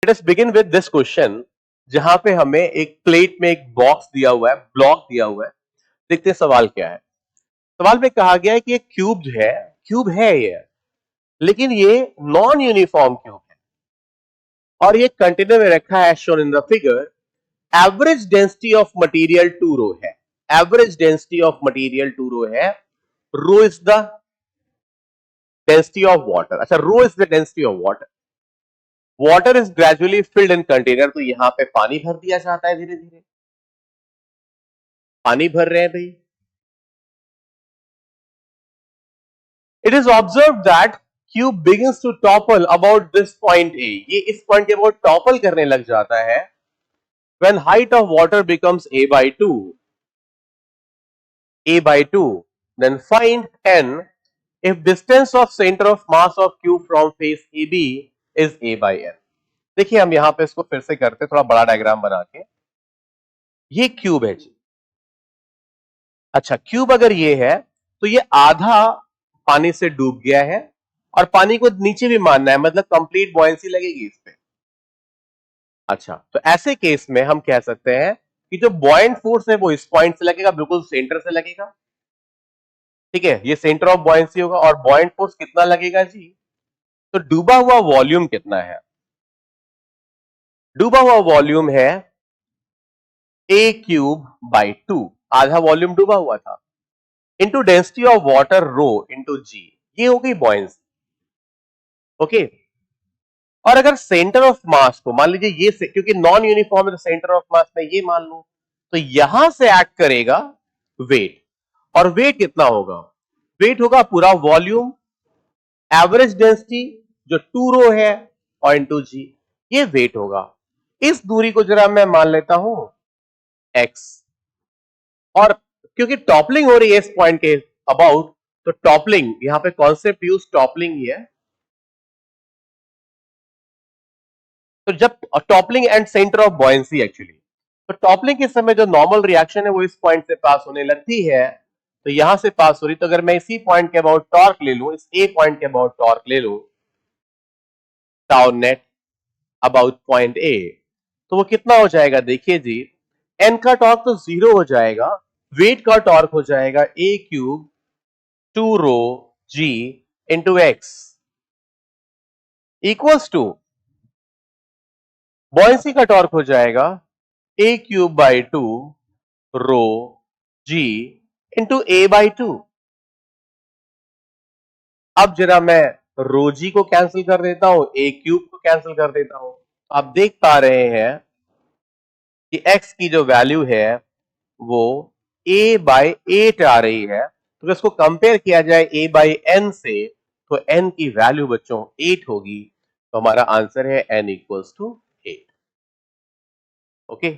Let us begin with this question, जहां पे हमें एक प्लेट में एक बॉक्स दिया हुआ है, ब्लॉक दिया हुआ है। देखते हैं सवाल क्या है। सवाल में कहा गया है कि एक क्यूब है ये, लेकिन ये नॉन यूनिफॉर्म क्यूब है और ये कंटेनर में रखा है, shown in the figure. Average density of material 2 rho है। Average density of material 2 rho है। Rho is the density of water. अच्छा, rho is the density of water. Water is gradually filled in container, तो यहां पे पानी भर दिया जाता है धीरे धीरे। पानी भर रहे हैं भाई। It is observe that cube begins to topple about this point A. ये इस पॉइंट के अबाउट टॉपल करने लग जाता है when height of water becomes a by 2, then find n if distance of center of mass of cube from face AB is a/n। देखिए हम यहां पे इसको फिर से करते, थोड़ा बड़ा डायग्राम बना के। ये क्यूब है जी। अच्छा, क्यूब अगर ये है तो ये आधा पानी से डूब गया है और पानी को नीचे भी मानना है, मतलब कंप्लीट बॉयंसी लगेगी इस पे। अच्छा, तो ऐसे केस में हम कह सकते हैं कि जो बॉयंट फोर्स है वो इस पॉइंट से लगेगा, बिल्कुल सेंटर से लगेगा। ठीक है, ये सेंटर ऑफ बॉयंसी होगा। और बॉयंट फोर्स कितना लगेगा जी? तो डूबा हुआ वॉल्यूम कितना है? डूबा हुआ वॉल्यूम है a³/2। आधा वॉल्यूम डूबा हुआ था, into density of water rho into g. ये हो गई बॉयंसी। ओके। और अगर सेंटर ऑफ मास को मान लीजिए ये से, क्योंकि नॉन यूनिफॉर्म है तो सेंटर ऑफ मास में ये मान लो, तो यहां से एक्ट करेगा वेट। और वेट कितना होगा? वेट होगा पूरा वॉल्यूम, एवरेज डेंसिटी जो 2 रो है, और इंटू जी। ये वेट होगा। इस दूरी को जरा मैं मान लेता हूं एक्स। और क्योंकि टॉपलिंग हो रही है इस पॉइंट के अबाउट, तो टॉपलिंग यहां पे कॉन्सेप्ट यूज टॉपलिंग ही है। तो जब toppling and centre of buoyancy actually, तो टॉपलिंग के समय जो नॉर्मल रिएक्शन है वो इस पॉइंट से पास होने लगती है, तो यहां से पास हो रही। तो अगर मैं इसी पॉइंट के अबाउट टॉर्क ले लूं, इस ए पॉइंट के अबाउट टॉर्क ले लूं, tau net about point A, तो वो कितना हो जाएगा? देखिए जी, एन का टॉर्क तो 0 हो जाएगा, वेट का टॉर्क हो जाएगा a³ 2 rho g into x equals to buoyancy का टॉर्क हो जाएगा a³/2 रो g इंटू a/2। अब जरा मैं रो जी को कैंसिल कर देता हूं, a³ को कैंसिल कर देता हूं। आप देख पा रहे हैं कि x की जो वैल्यू है वो a/8 आ रही है। तो इसको कंपेयर किया जाए a/n से, तो n की वैल्यू बच्चों 8 होगी। तो हमारा आंसर है n = 8। ओके।